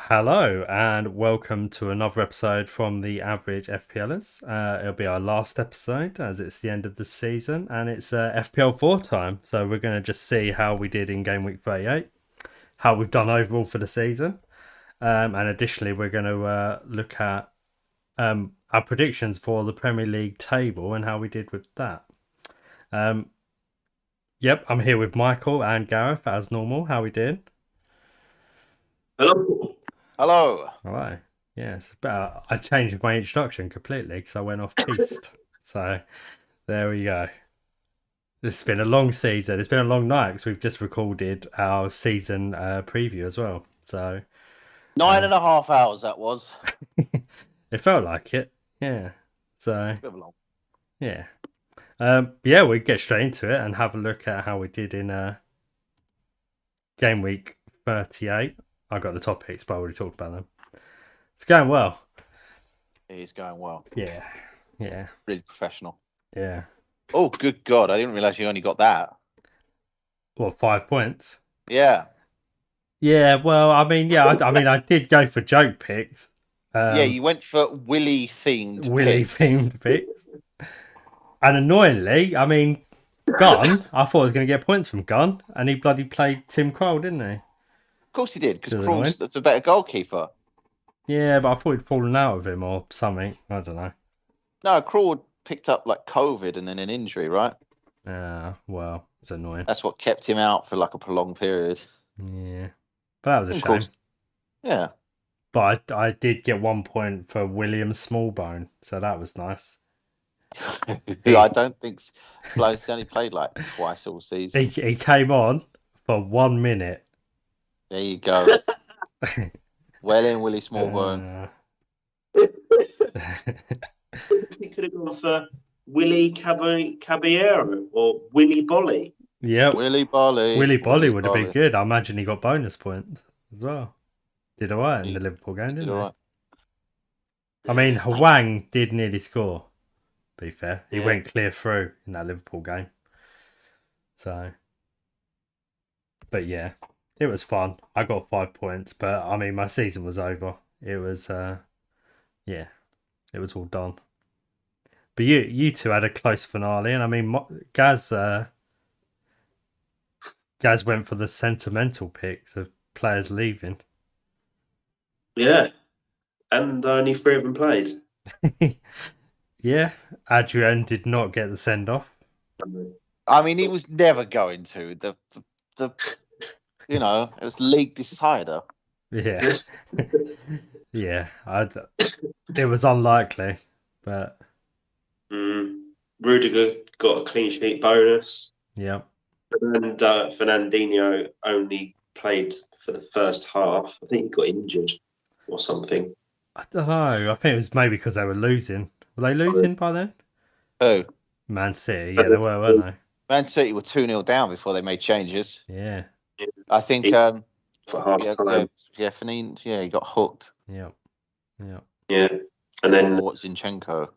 Hello and welcome to another episode from the Average FPLers. It'll be our last episode as it's the end of the season and it's FPL4 time. So we're going to just see how we did in game week 38, how we've done overall for the season, and additionally we're going to look at our predictions for the Premier League table and how we did with that. Yep, I'm here with Michael and Gareth as normal. How we did? Hello. Hello. All right. Yes, but I changed my introduction completely because I went off piste. So there we go. This has been a long season. It's been a long night because we've just recorded our season preview as well. So 9.5 hours that was. it felt like it. Yeah. So Bit of a long. yeah. Yeah, we get straight into it and have a look at how we did in game week 38. I got the topics, but I already talked about them. It's going well. It is going well. Yeah. Yeah. Really professional. Yeah. Oh, good God. I didn't realise you only got that. What, 5 points? Yeah. Yeah, well, I mean, I did go for joke picks. Yeah, you went for Willy themed Willy picks. themed picks. And annoyingly, I mean, Gunn, I thought I was going to get points from Gunn, and he bloody played Tim Krul, didn't he? Of course he did, because Doesn't Krul's the better goalkeeper. Yeah, but I thought he'd fallen out of him or something. I don't know. No, Krul picked up like COVID and then an injury, right? Well, it's annoying. That's what kept him out for like a prolonged period. Yeah. But that was a Of shame. course. Yeah. But I did get 1 point for William Smallbone, so that was nice. Who I don't think Bloke's only played like twice all season. He came on for 1 minute. There you go. Well in, Willie Smallbone. He could have gone for Willie Caballero or Willie Bolly. Yep. Willy Bolly. Willy Bolly would have been good. I imagine he got bonus points as well. Did all right in the Liverpool game, didn't he? Right. I mean, Hwang did nearly score, to be fair. He Yeah. went clear through in that Liverpool game. So, but yeah, it was fun. I got 5 points, but I mean, my season was over. It was, yeah, it was all done. But you two had a close finale, and I mean, Gaz went for the sentimental picks of players leaving. Yeah. And only 3 of them played. Yeah, Adrian did not get the send off. I mean, he was never going to. The you know, it was league decider. Yeah, yeah. It was unlikely, but Rudiger got a clean sheet bonus. yeah. And Fernandinho only played for the first half. I think he got injured or something. I don't know. I think it was maybe because they were losing. Were they losing by then? Who? Man City. Yeah, they were, weren't they? Man City were 2-0 down before they made changes. Yeah. I think. For half time. Yeah, Fernandinho. Yeah, he got hooked. Yeah. Yeah. And then Zinchenko.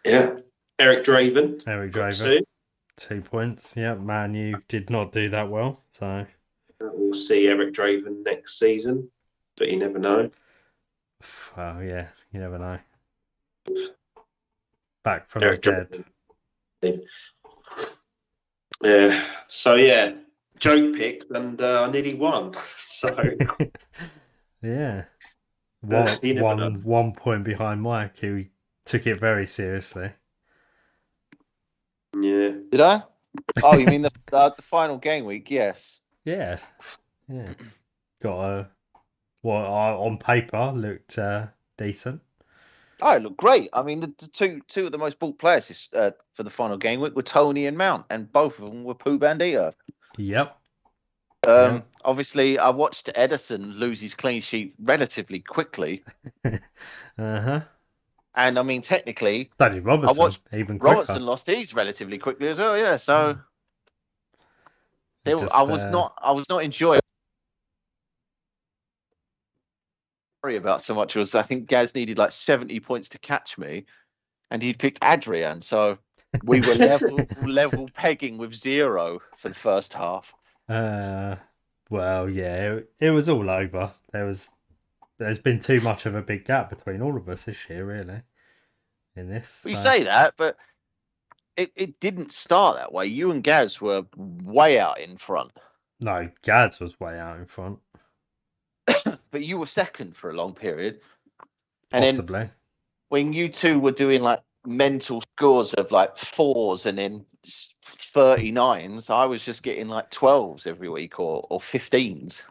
Yeah. Eric Draven. 2 points. Yeah, Man U did not do that well. So we'll see Eric Draven next season, but you never know. Well, yeah, you never know. Back from Eric the dead. Yeah. So yeah, joke picked, and I nearly won. So yeah. You never know. 1 point behind Mike, who took it very seriously. Yeah. Did I? Oh, you mean the final game week? Yes. Yeah. Got on paper looked decent. Oh, it looked great. I mean, the two of the most bought players for the final game week were Tony and Mount, and both of them were Pooh Bandito. Yep. Obviously, I watched Edison lose his clean sheet relatively quickly. Uh-huh. And I mean, technically, Robertson, I watched even quicker. Robertson lost his relatively quickly as well. Yeah, so I was not enjoying about so much. I think Gaz needed like 70 points to catch me, and he picked Adrian. So we were level pegging with 0 for the first half. Well, yeah, it was all over. There's been too much of a big gap between all of us this year, really. In this, Well, you so. say that, but it didn't start that way. You and Gaz were way out in front, No, Gads was way out in front, but you were second for a long period. And then possibly. when you two were doing like mental scores of like 4s and then 39s, I was just getting like 12s every week or 15s.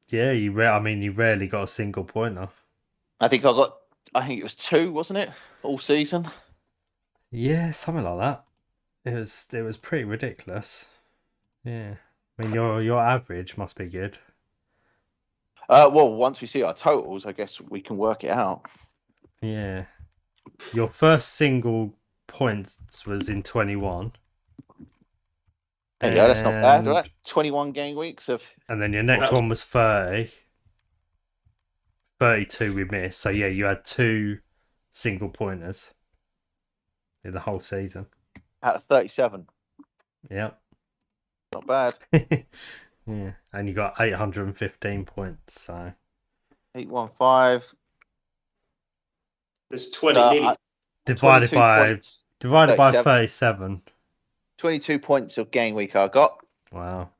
Yeah, I mean, you rarely got a single pointer. I think it was 2, wasn't it, all season? Yeah, something like that. It was pretty ridiculous. Yeah, I mean, your average must be good. Well, once we see our totals, I guess we can work it out. Yeah, your first single points was in 21. There you go, that's not bad, And right? 21 game weeks of. and then your next That was- one was 30. 32 we missed. So yeah, you had 2 single pointers in the whole season. Out of 37. Yep. Not bad. Yeah, and you got 815 points. So 815. There's 20, So, nearly. divided 22 by points. 37. 22 points of game week I got. Wow,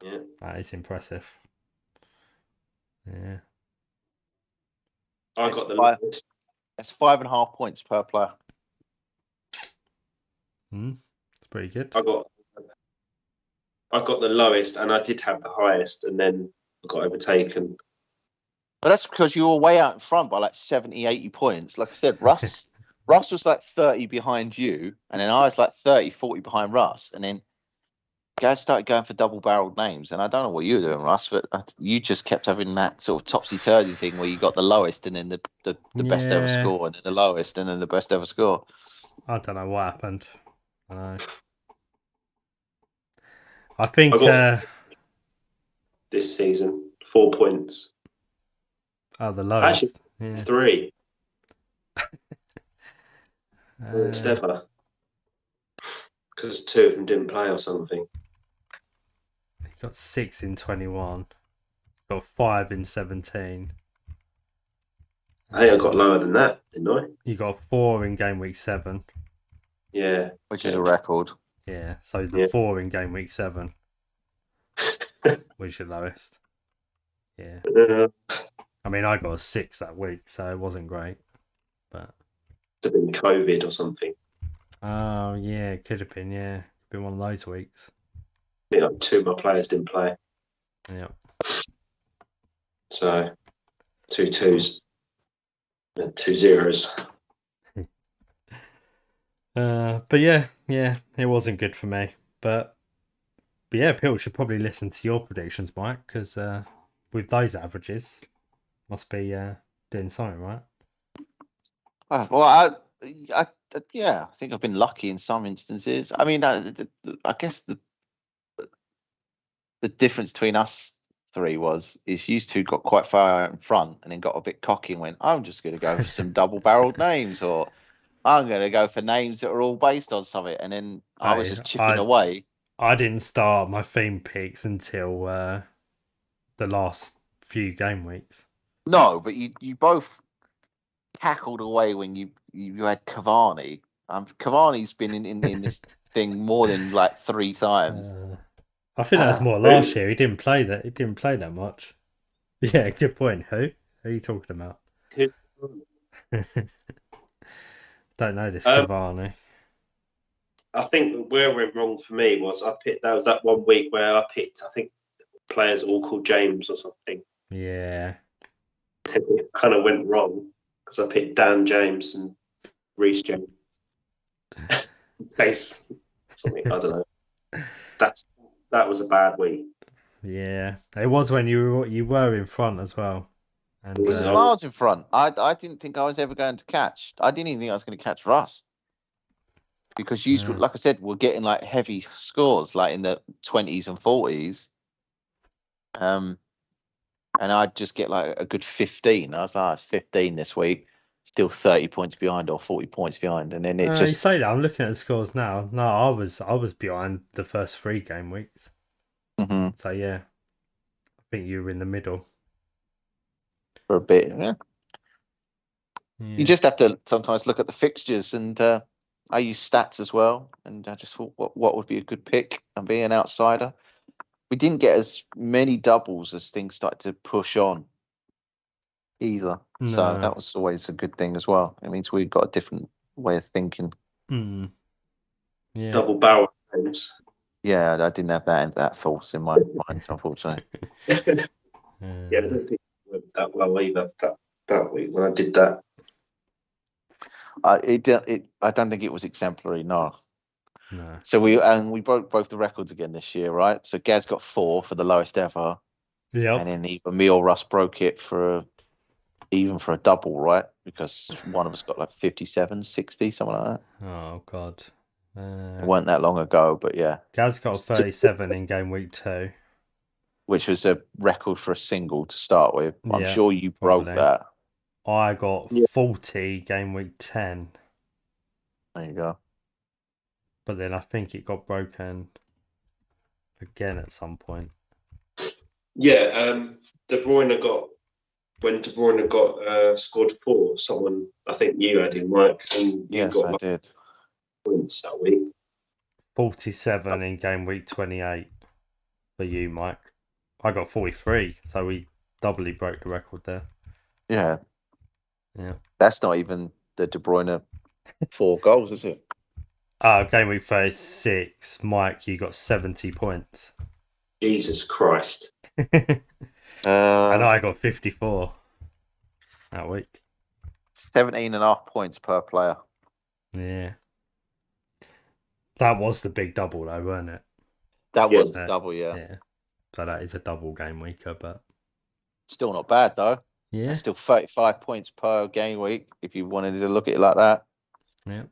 Yeah. that is impressive. Yeah. I got the Five. lowest. That's 5.5 points per player. It's pretty good. I got the lowest, and I did have the highest, and then I got overtaken. But that's because you were way out in front by like 70, 80 points. Like I said, Russ was like 30 behind you, and then I was like 30, 40 behind Russ. And then guys started going for double-barreled names. And I don't know what you were doing, Russ, but you just kept having that sort of topsy-turvy thing where you got the lowest and then the best ever Yeah. score, and then the lowest and then the best ever score. I don't know what happened. I know. I think I got this season 4 points. the lowest. Actually, Yeah. 3. Lowest ever. Because 2 of them didn't play or something. You got 6 in 21. Got 5 in 17. I think I got lower than that, didn't I? You got 4 in game week 7. Yeah. Which is a record. Yeah, so the 4 in game week 7 was your lowest. Yeah. I mean, I got a 6 that week, so it wasn't great. But Could have been COVID or something. oh yeah, it could have been. Yeah, been one of those weeks. I think like 2 of my players didn't play. Yeah. So 2 2s and 2 0s. But yeah, it wasn't good for me. But yeah, people should probably listen to your predictions, Mike, because with those averages, must be doing something right. Well, yeah, I think I've been lucky in some instances. I mean, I guess the difference between us three is you two got quite far out in front and then got a bit cocky and went, I'm just going to go for some double-barreled names, or I'm going to go for names that are all based on something. And then I was just chipping away. I didn't start my theme picks until the last few game weeks. No, but you both tackled away when you had Cavani. Cavani's been in this thing more than like 3 times. I think that was more last year. He didn't play that. He didn't play that much. Yeah, good point. Who are you talking about? Don't know this Cavani. I think where it went wrong for me was that was that one week where I picked, I think, players all called James or something. Yeah. It kind of went wrong because I picked Dan James and Reece James. Base something, I don't know. That was a bad week. Yeah, it was when you were in front as well. And He was miles in front. I didn't think I was ever going to catch. I didn't even think I was going to catch Russ. Because you, like I said, we're getting like heavy scores, like in the 20s and 40s. And I'd just get like a good 15. I was like, it's 15 this week. Still 30 points behind or 40 points behind. And then it just... You say that, I'm looking at the scores now. No, I was behind the first 3 game weeks. Mm-hmm. So yeah. think you were in the middle. for a bit. Yeah. Yeah. You just have to sometimes look at the fixtures, and I use stats as well. And I just thought, what would be a good pick and be an outsider. We didn't get as many doubles as things started to push on either. So No. that was always a good thing as well. It means we got a different way of thinking. Yeah. Double barrel games. Yeah, I didn't have that thoughts in my mind, unfortunately. Yeah, I don't think it went that well either that week when I did that. I don't think it was exemplary, no. No. So we broke both the records again this year, right? So Gaz got 4 for the lowest ever, Yep. and then either me or Russ broke it for even for a double, right? Because one of us got like 57, 60, something like that. Oh god. It weren't that long ago, but yeah, Gaz got 37 in game week 2. which was a record for a single to start with. I'm Yeah, sure you broke probably. that. I got Yeah. 40 game week 10, There you go. but then I think it got broken again at some point. Yeah, De Bruyne got when De Bruyne got scored 4. Someone I think you had in, Mike, and you Yes, got I like did. points that week. 47 in game week 28 for you, Mike. I got 43, so we doubly broke the record there. Yeah. Yeah. That's not even the De Bruyne 4 goals, is it? Game week 36, Mike, you got 70 points. Jesus Christ. And I got 54 that week. 17.5 points per player. Yeah. That was the big double though, wasn't it? That Yeah. was the double, yeah. Yeah. So that is a double game weeker, but Still not bad though. yeah. That's still 35 points per game week if you wanted to look at it like that. Yeah.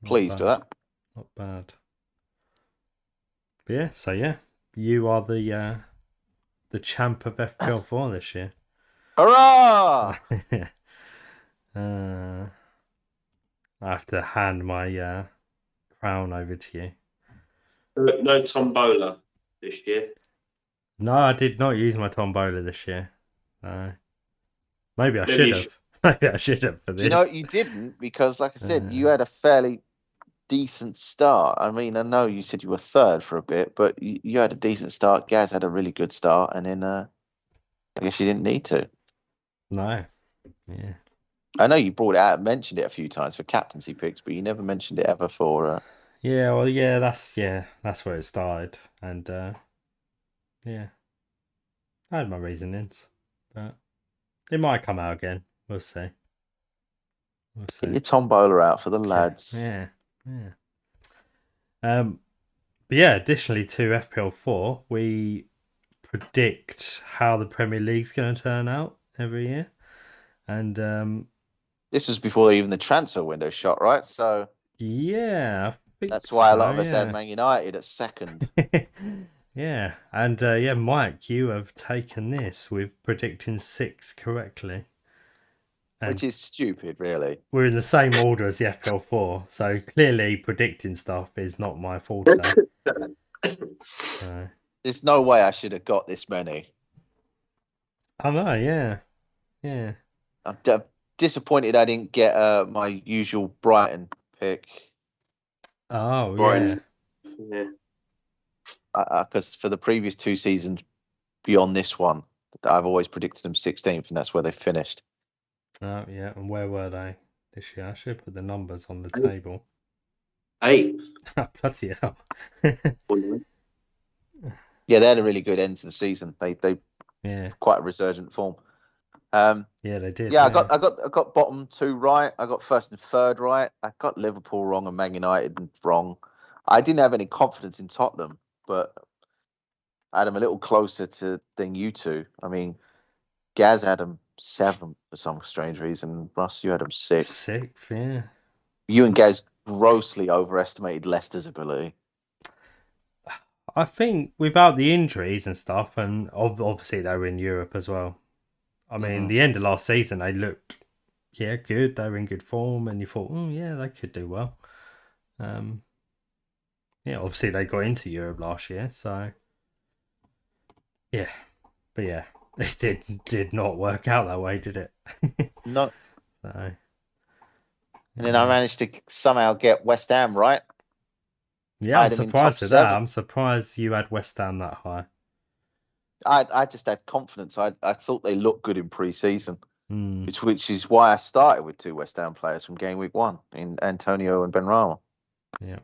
Pleased with that. Not bad. But yeah, so yeah. You are the champ of FPL4 this year. Hurrah! I have to hand my crown over to you. No tombola this year. No, I did not use my tombola this year. Maybe I Maybe should you have. Maybe I should have for Do you know this. you didn't? Because like I said, you had a fairly decent start. I mean, I know you said you were third for a bit, but you had a decent start. Gaz had a really good start, and then I guess you didn't need to. No. Yeah. I know you brought it out and mentioned it a few times for captaincy picks, but you never mentioned it ever for. Yeah, well, yeah, that's where it started, and yeah, I had my reasonings, but it might come out again. We'll see. We'll Get see. your tombola out for the lads. Yeah, yeah. But yeah, additionally to FPL4, we predict how the Premier League's going to turn out every year, and This was before even the transfer window shot, right? So yeah, I think that's why a lot so, of us had yeah. Man United at second. Yeah, and yeah, Mike, you have taken this with predicting 6 correctly. And Which is stupid, really. we're in the same order as the FPL4, so clearly predicting stuff is not my forte. So. There's no way I should have got this many. I know, yeah. Yeah. I'm disappointed I didn't get my usual Brighton pick. Oh, Brighton. yeah. Because for the previous 2 seasons beyond this one, I've always predicted them 16th, and that's where they finished. Oh, yeah. And where were they this year? I should put the numbers on the table. 8th. Bloody hell. Yeah, they had a really good end to the season. They Yeah. quite a resurgent form. Yeah, they did. Yeah, I got bottom 2 right. I got first and third right. I got Liverpool wrong and Man United wrong. I didn't have any confidence in Tottenham, but I had them a little closer than you two. I mean, Gaz had them 7 for some strange reason. Russ, you had them 6. 6th, yeah. You and Gaz grossly overestimated Leicester's ability. I think without the injuries and stuff, and obviously they were in Europe as well. I mean, the end of last season, they looked, good. They were in good form, and you thought, they could do well. Yeah, obviously they got into Europe last year, so Yeah, but yeah, it did not work out that way, did it? No. So, And then I managed to somehow get West Ham right. yeah, I I'm had them in top surprised at that. 7. I'm surprised you had West Ham that high. I just had confidence. I thought they looked good in pre-season, Mm, which is why I started with 2 West Ham players from game week 1 in Antonio and Benrahma. yeah.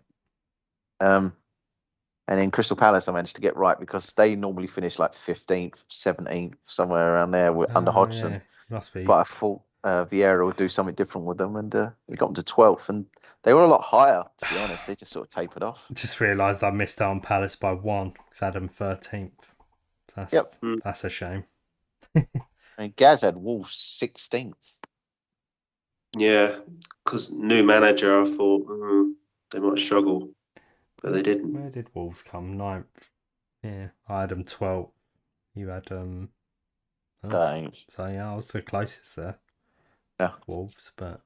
And in Crystal Palace, I managed to get right because they normally finish like 15th, 17th, somewhere around there under Hodgson. Yeah, must be. But I thought Vieira would do something different with them, and we got them to 12th, and they were a lot higher, to be honest. They just sort of tapered off. Just realised I missed out on Palace by 1 because I had them 13th. That's a shame. And Gaz had Wolves 16th. Yeah, because new manager, I thought they might struggle, but they didn't. Where did Wolves come? 9th. Yeah, I had them 12th. You had Games. So yeah, I was the closest there. Yeah. Wolves, but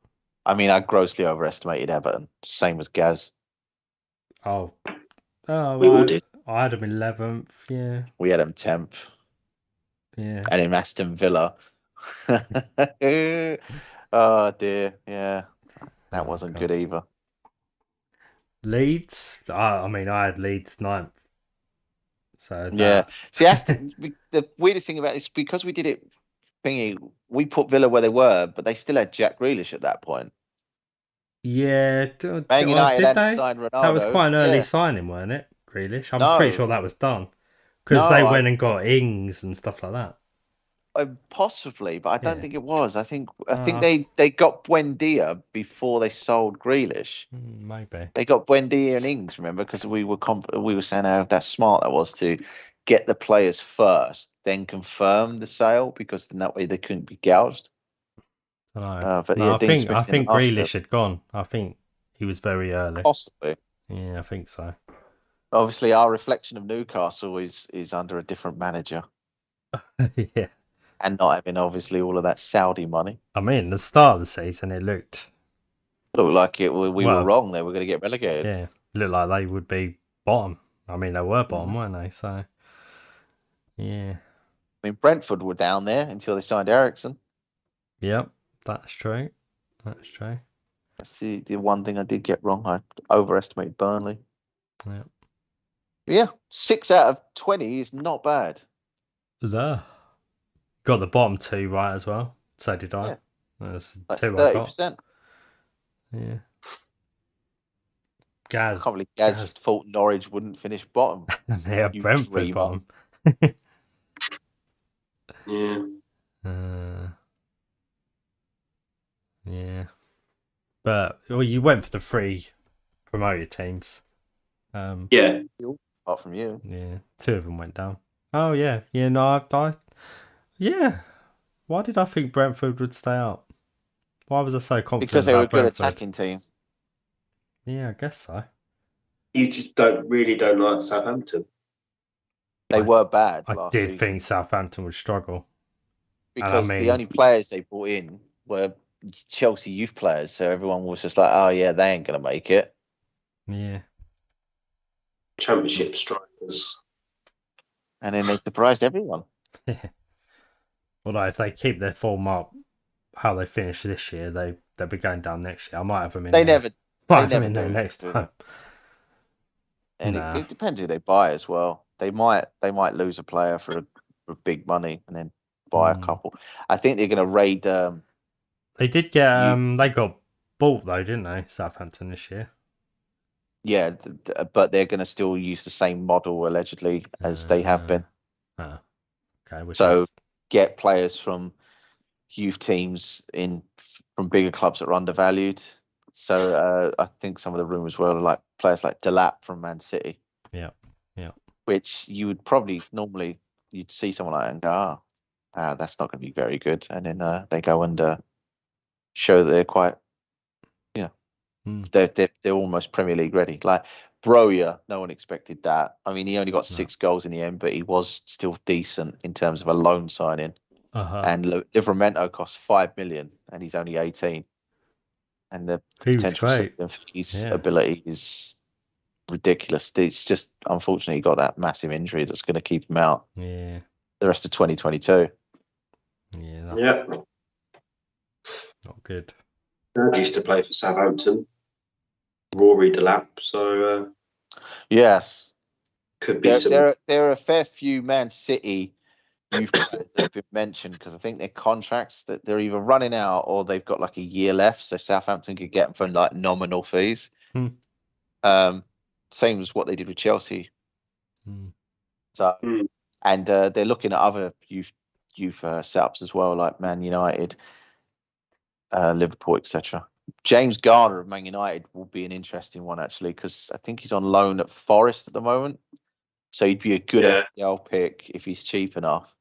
I mean, I grossly overestimated Everton. Same as Gaz. oh, We all did. I had them 11th. Yeah, We had them 10th. yeah. And in Aston Villa. Oh dear, yeah. That wasn't God. good either. Leeds. I mean, I had Leeds 9th. So Yeah. See, that's the weirdest thing about it is because we did it thingy, we put Villa where they were, but they still had Jack Grealish at that point. yeah. Man United Did hadn't they? signed That was Ronaldo. quite an early Yeah. signing, weren't it? Grealish. I'm pretty No. sure that was done because they No, went and got Ings and stuff like that. possibly, but I don't Yeah. think it was. I think they got Buendia before they sold Grealish. Maybe. They got Buendia and Ings, remember? Because we were saying how that smart that was to get the players first, then confirm the sale, because then that way they couldn't be gouged. But No, yeah, Dean I Smith didn't think ask for it. Grealish had gone. I think he was very early. Possibly. Yeah, I think so. Obviously, our reflection of Newcastle is under a different manager Yeah. and not having obviously all of that Saudi money. I mean, the start of the season, it looked Like it. We were wrong. They were going to get relegated. Yeah, looked like they would be bottom. I mean, they were bottom, Mhm. weren't they? So, yeah. I mean, Brentford were down there until they signed Ericsson. Yep, that's true. That's true. That's the one thing I did get wrong. I overestimated Burnley. Yeah. Yeah, 6 out of 20 is not bad. Got the bottom 2 right as well. So did I. Yeah. That's Like 2 I got. 30%. Yeah. I can't believe Gaz just thought Norwich wouldn't finish bottom. Yeah, You Brentford dreamer. bottom. Yeah. Yeah. But you went for the 3 promoted teams. Yeah. Apart from you. Yeah, 2 of them went down. Oh yeah, yeah. No, yeah. Why did I think Brentford would stay up? Why was I so confident Because they were a about good Brentford? attacking team. Yeah, I guess so. You just don't like Southampton. They were bad I last did season. think Southampton would struggle. Because the only players they brought in were Chelsea youth players. So everyone was just like, oh yeah, they ain't going to make it. Yeah. Championship strikers. And then they surprised everyone. Although if they keep their form up, how they finish this year, they'll be going down next year. I might have them in They there. never There next time. And it depends who they buy as well. They might lose a player for big money and then buy a couple. I think they're going to raid. They did get they got bought though, didn't they? Southampton this year. Yeah, but they're going to still use the same model allegedly as they have been. Okay. So get players from youth teams from bigger clubs that are undervalued. So I think some of the rumours were like players like Delap from Man City. Yeah. Which you would probably normally you'd see someone like that and go, that's not going to be very good, and then they go and show that they're quite, they're almost Premier League ready. Like Broja, no one expected that. I mean, he only got 6 goals in the end, but he was still decent in terms of a loan signing. And Livramento cost 5 million, and he's only 18. And the potential for his ability is ridiculous. It's just unfortunately he got that massive injury that's going to keep him out. Yeah. the rest of 2022. Yeah, that's Yeah. not good. Dad used to play for Southampton. Rory Delap, so Yes, could be some. there are a fair few Man City youth players that have been mentioned because I think their contracts that they're either running out or they've got like a year left, so Southampton could get them for like nominal fees. Hmm. Same as what they did with Chelsea. Hmm. So, Hmm. and they're looking at other youth setups as well, like Man United, Liverpool, etc. James Garner of Man United will be an interesting one actually because I think he's on loan at Forest at the moment, so he'd be a good Yeah. FPL pick if he's cheap enough.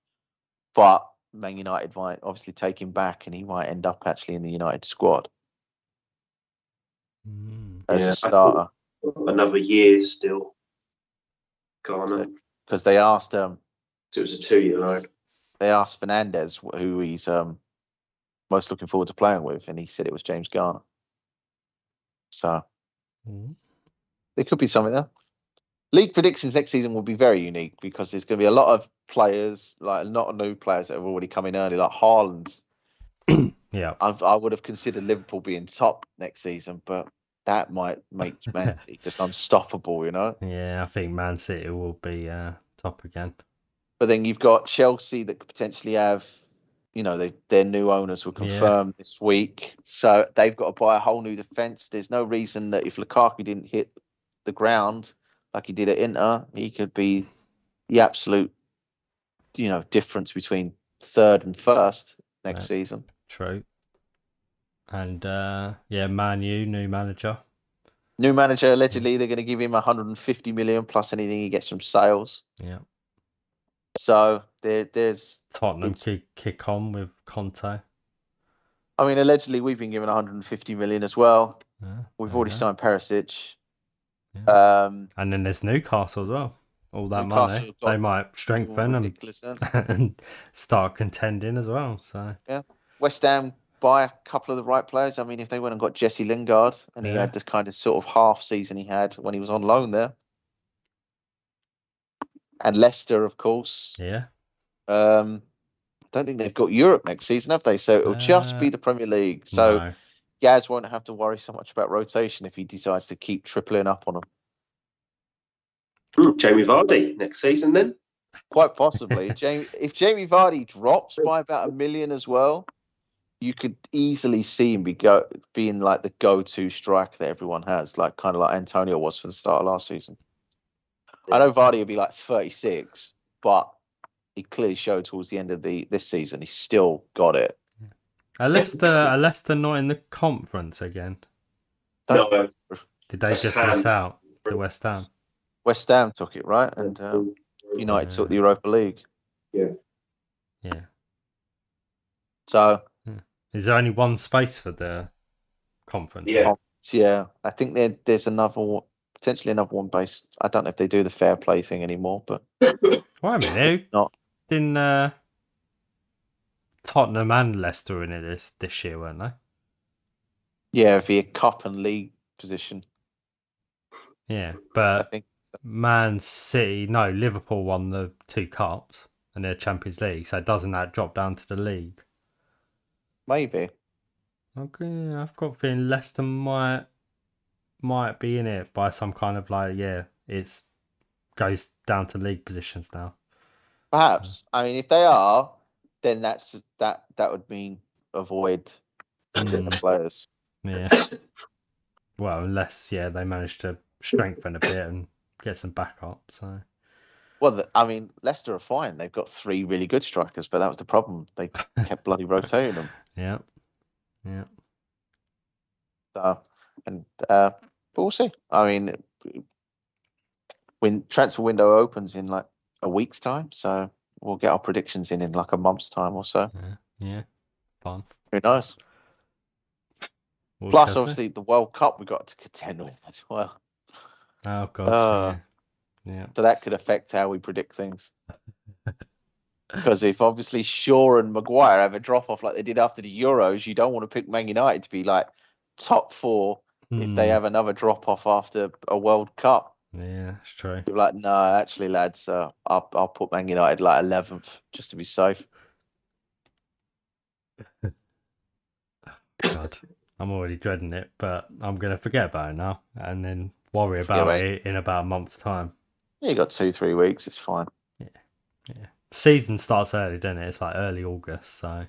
But Man United might obviously take him back, and he might end up actually in the United squad as a Yeah. starter Another year still. Garner. because they asked So it was a 2-year loan. Fernandez who he's most looking forward to playing with, and he said it was James Garner. So there could be something there. League predictions next season will be very unique because there's going to be a lot of players, like not new players that have already come in early, like Haaland. Yeah. I would have considered Liverpool being top next season, but that might make Man City just unstoppable, you know. Yeah, I think Man City will be top again. But then you've got Chelsea that could potentially have, their new owners were confirmed this week, so they've got to buy a whole new defence. There's no reason that if Lukaku didn't hit the ground like he did at Inter, he could be the absolute, difference between third and first next season. True. And Man U, new manager. New manager, allegedly, they're going to give him 150 million plus anything he gets from sales. Yeah. So there's Tottenham kick on with Conte. I mean, allegedly, we've been given 150 million as well. Yeah, We've already signed Perisic. Yeah. And then there's Newcastle as well. All that Newcastle money, they might strengthen and start contending as well. So yeah, West Ham buy a couple of the right players. I mean, if they went and got Jesse Lingard and he had this kind of sort of half season he had when he was on loan there, and Leicester, of course. Yeah. I don't think they've got Europe next season, have they? So it'll just be the Premier League. So Gaz won't have to worry so much about rotation if he decides to keep tripling up on them. Jamie Vardy next season then? Quite possibly. If Jamie Vardy drops by about 1 million as well, you could easily see him being like the go-to striker that everyone has, like kind of like Antonio was for the start of last season. Yeah. I know Vardy will be like 36, but he clearly showed towards the end of this season he's still got it. Are Leicester not in the conference again? No. Did they just miss out to West Ham? West Ham took it, right? And United took the Europa League. Yeah. Yeah. So is there only one space for the conference? Yeah. I think there's potentially another one based. I don't know if they do the fair play thing anymore, but well, I mean, didn't Tottenham and Leicester in it this year, weren't they? Yeah, via cup and league position. Yeah, but I think so. Man City, no, Liverpool won the 2 cups and their Champions League, so doesn't that drop down to the league? Maybe. Okay, I've got a feeling Leicester might be in it by some kind of it's goes down to league positions now. Perhaps. I mean, if they are, then that would mean avoid players. Yeah. Well, unless they manage to strengthen a bit and get some backup. So. Well, I mean, Leicester are fine. They've got 3 really good strikers, but that was the problem. They kept bloody rotating them. Yeah. So, but we'll see. I mean, when transfer window opens in like a week's time, so we'll get our predictions in like a month's time or so. Yeah. Fun. Who knows? Plus, obviously, the World Cup we got to contend with as well. Oh God. Yeah. So that could affect how we predict things. Because if obviously Shaw and Maguire have a drop off like they did after the Euros, you don't want to pick Man United to be like top 4 if they have another drop off after a World Cup. Yeah, it's true. You're like, no, actually, lads, I'll put Man United like 11th just to be safe. God, I'm already dreading it, but I'm gonna forget about it now and then worry Forget about about it. it in about a month's time. Yeah, you got 2-3 weeks. It's fine. Yeah. Season starts early, doesn't it? It's like early August, so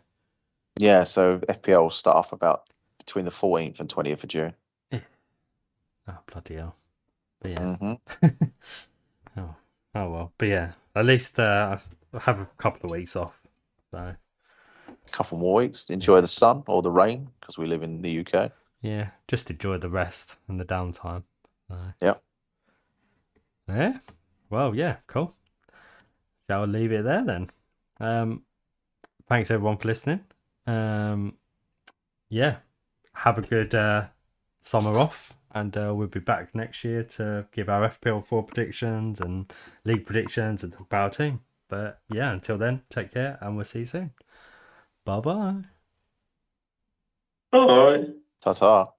Yeah, so FPL will start off about between the 14th and 20th of June. oh bloody hell. But yeah. Hmm. Oh, oh well. But yeah, at least I have a couple of weeks off. So A couple more weeks. Enjoy the sun or the rain because we live in the UK. yeah, just enjoy the rest and the downtime. So, Yep. yeah. Well, yeah, cool. Shall we leave it there then? Thanks everyone for listening. Yeah, have a good summer off, and we'll be back next year to give our FPL4 predictions and league predictions and talk about our team. But yeah, until then, take care, and we'll see you soon. Bye bye. All right. Ta ta.